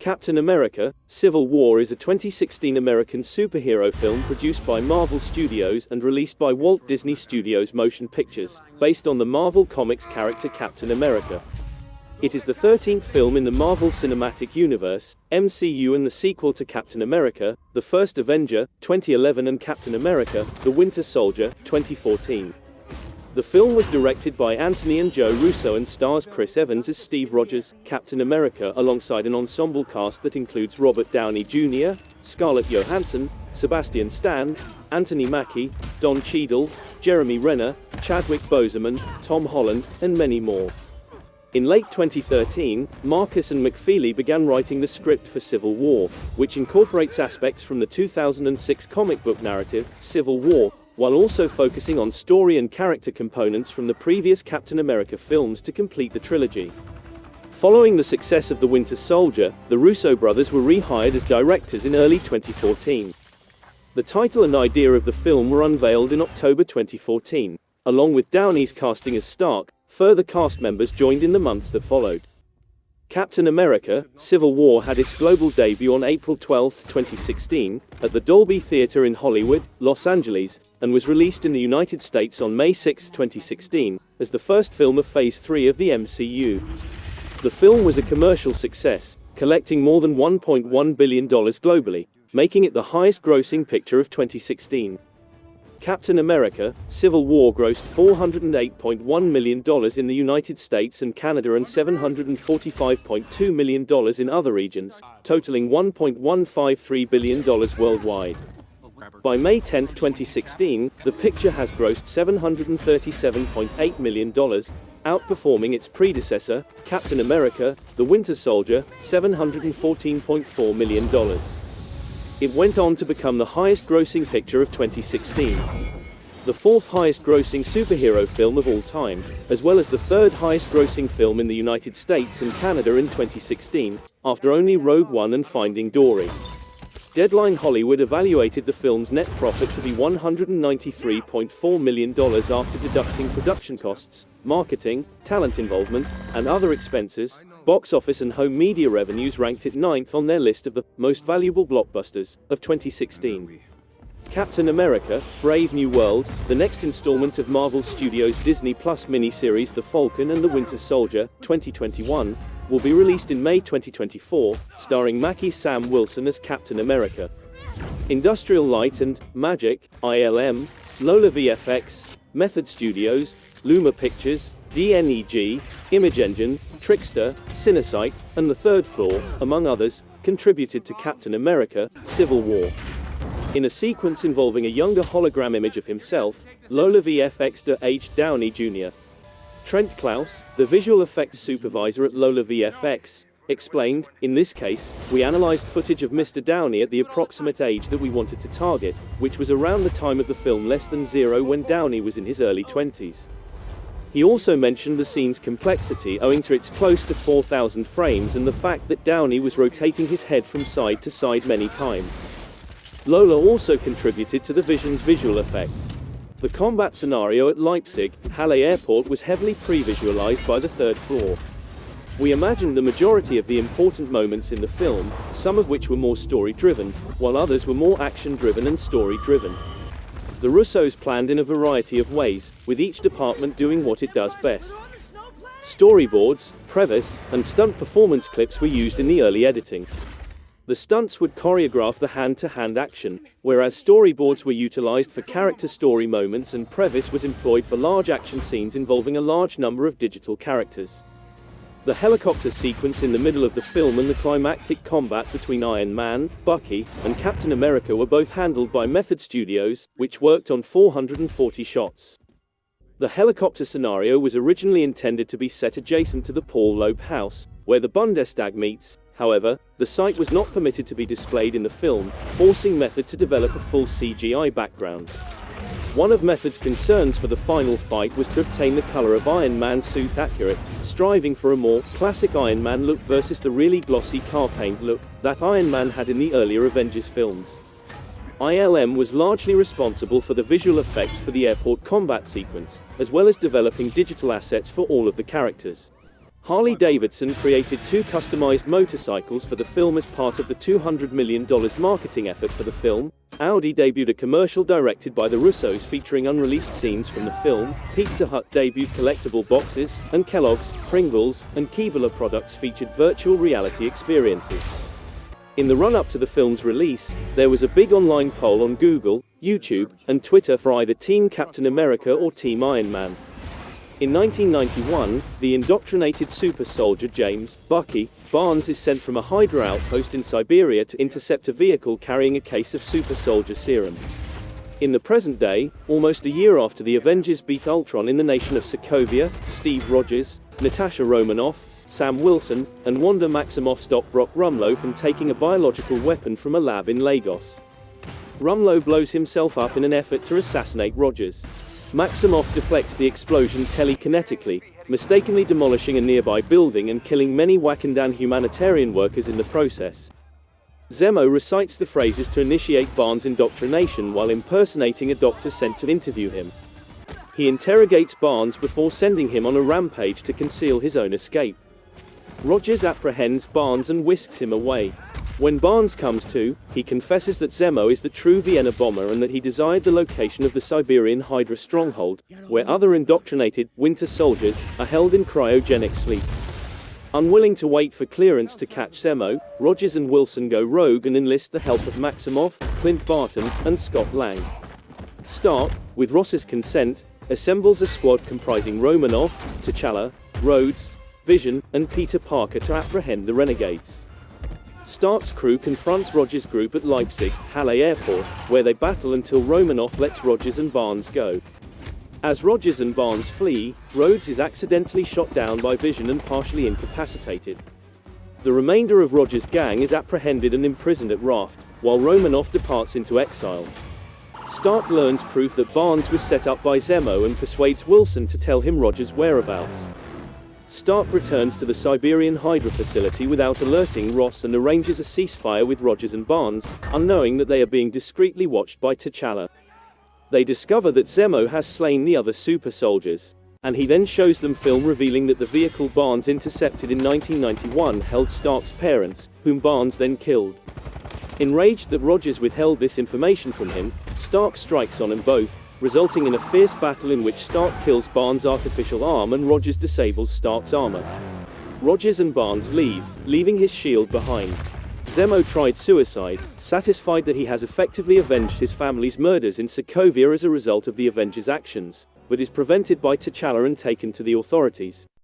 Captain America: Civil War is a 2016 American superhero film produced by Marvel Studios and released by Walt Disney Studios Motion Pictures, based on the Marvel Comics character Captain America. It is the 13th film in the Marvel Cinematic Universe, MCU, and the sequel to Captain America: The First Avenger, 2011, and Captain America: The Winter Soldier, 2014. The film was directed by Anthony and Joe Russo and stars Chris Evans as Steve Rogers, Captain America, alongside an ensemble cast that includes Robert Downey Jr., Scarlett Johansson, Sebastian Stan, Anthony Mackie, Don Cheadle, Jeremy Renner, Chadwick Boseman, Tom Holland, and many more. In late 2013, Marcus and McFeely began writing the script for Civil War, which incorporates aspects from the 2006 comic book narrative, Civil War, while also focusing on story and character components from the previous Captain America films to complete the trilogy. Following the success of The Winter Soldier, the Russo brothers were rehired as directors in early 2014. The title and idea of the film were unveiled in October 2014. Along with Downey's casting as Stark, further cast members joined in the months that followed. Captain America: Civil War had its global debut on April 12, 2016, at the Dolby Theatre in Hollywood, Los Angeles, and was released in the United States on May 6, 2016, as the first film of Phase 3 of the MCU. The film was a commercial success, collecting more than $1.1 billion globally, making it the highest-grossing picture of 2016. Captain America: Civil War grossed $408.1 million in the United States and Canada and $745.2 million in other regions, totaling $1.153 billion worldwide. By May 10, 2016, the picture has grossed $737.8 million, outperforming its predecessor, Captain America: The Winter Soldier, $714.4 million. It went on to become the highest-grossing picture of 2016, the fourth highest-grossing superhero film of all time, as well as the third highest-grossing film in the United States and Canada in 2016, after only Rogue One and Finding Dory. Deadline Hollywood evaluated the film's net profit to be $193.4 million after deducting production costs, marketing, talent involvement, and other expenses. Box office and home media revenues ranked it 9th on their list of the most valuable blockbusters of 2016. Captain America: Brave New World, the next installment of Marvel Studios' Disney Plus miniseries The Falcon and the Winter Soldier, 2021, will be released in May 2024, starring Mackie Sam Wilson as Captain America. Industrial Light and Magic, ILM, Lola VFX, Method Studios, Luma Pictures, DNEG, Image Engine, Trickster, Cinesite, and The Third Floor, among others, contributed to Captain America: Civil War. In a sequence involving a younger hologram image of himself, Lola VFX aged Downey Jr. Trent Klaus, the visual effects supervisor at Lola VFX, explained, "In this case, we analyzed footage of Mr. Downey at the approximate age that we wanted to target, which was around the time of the film less than 0 when Downey was in his early 20s. He also mentioned the scene's complexity owing to its close to 4,000 frames and the fact that Downey was rotating his head from side to side many times." Lola also contributed to the Vision's visual effects. The combat scenario at Leipzig, Halle Airport was heavily pre-visualized by The Third Floor. We imagined the majority of the important moments in the film, some of which were more story-driven, while others were more action-driven and story-driven. The Russos planned in a variety of ways, with each department doing what it does best. Storyboards, previs, and stunt performance clips were used in the early editing. The stunts would choreograph the hand-to-hand action, whereas storyboards were utilized for character story moments and previs was employed for large action scenes involving a large number of digital characters. The helicopter sequence in the middle of the film and the climactic combat between Iron Man, Bucky, and Captain America were both handled by Method Studios, which worked on 440 shots. The helicopter scenario was originally intended to be set adjacent to the Paul Loeb house, where the Bundestag meets. However, the site was not permitted to be displayed in the film, forcing Method to develop a full CGI background. One of Method's concerns for the final fight was to obtain the color of Iron Man's suit accurate, striving for a more classic Iron Man look versus the really glossy car paint look that Iron Man had in the earlier Avengers films. ILM was largely responsible for the visual effects for the airport combat sequence, as well as developing digital assets for all of the characters. Harley-Davidson created 2 customized motorcycles for the film as part of the $200 million marketing effort for the film. Audi debuted a commercial directed by the Russos featuring unreleased scenes from the film. Pizza Hut debuted collectible boxes, and Kellogg's, Pringles, and Keebler products featured virtual reality experiences. In the run-up to the film's release, there was a big online poll on Google, YouTube, and Twitter for either Team Captain America or Team Iron Man. In 1991, the indoctrinated super soldier James Bucky Barnes is sent from a Hydra outpost in Siberia to intercept a vehicle carrying a case of super soldier serum. In the present day, almost a year after the Avengers beat Ultron in the nation of Sokovia, Steve Rogers, Natasha Romanoff, Sam Wilson, and Wanda Maximoff stop Brock Rumlow from taking a biological weapon from a lab in Lagos. Rumlow blows himself up in an effort to assassinate Rogers. Maximoff deflects the explosion telekinetically, mistakenly demolishing a nearby building and killing many Wakandan humanitarian workers in the process. Zemo recites the phrases to initiate Barnes' indoctrination while impersonating a doctor sent to interview him. He interrogates Barnes before sending him on a rampage to conceal his own escape. Rogers apprehends Barnes and whisks him away. When Barnes comes to, he confesses that Zemo is the true Vienna bomber and that he desired the location of the Siberian Hydra stronghold, where other indoctrinated Winter Soldiers are held in cryogenic sleep. Unwilling to wait for clearance to catch Zemo, Rogers and Wilson go rogue and enlist the help of Maximoff, Clint Barton, and Scott Lang. Stark, with Ross's consent, assembles a squad comprising Romanoff, T'Challa, Rhodes, Vision, and Peter Parker to apprehend the renegades. Stark's crew confronts Rogers' group at Leipzig, Halle Airport, where they battle until Romanoff lets Rogers and Barnes go. As Rogers and Barnes flee, Rhodes is accidentally shot down by Vision and partially incapacitated. The remainder of Rogers' gang is apprehended and imprisoned at Raft, while Romanoff departs into exile. Stark learns proof that Barnes was set up by Zemo and persuades Wilson to tell him Rogers' whereabouts. Stark returns to the Siberian Hydra facility without alerting Ross and arranges a ceasefire with Rogers and Barnes, unknowing that they are being discreetly watched by T'Challa. They discover that Zemo has slain the other super soldiers, and he then shows them film revealing that the vehicle Barnes intercepted in 1991 held Stark's parents, whom Barnes then killed. Enraged that Rogers withheld this information from him, Stark strikes on them both, resulting in a fierce battle in which Stark kills Barnes' artificial arm and Rogers disables Stark's armor. Rogers and Barnes leave, leaving his shield behind. Zemo tried suicide, satisfied that he has effectively avenged his family's murders in Sokovia as a result of the Avengers' actions, but is prevented by T'Challa and taken to the authorities.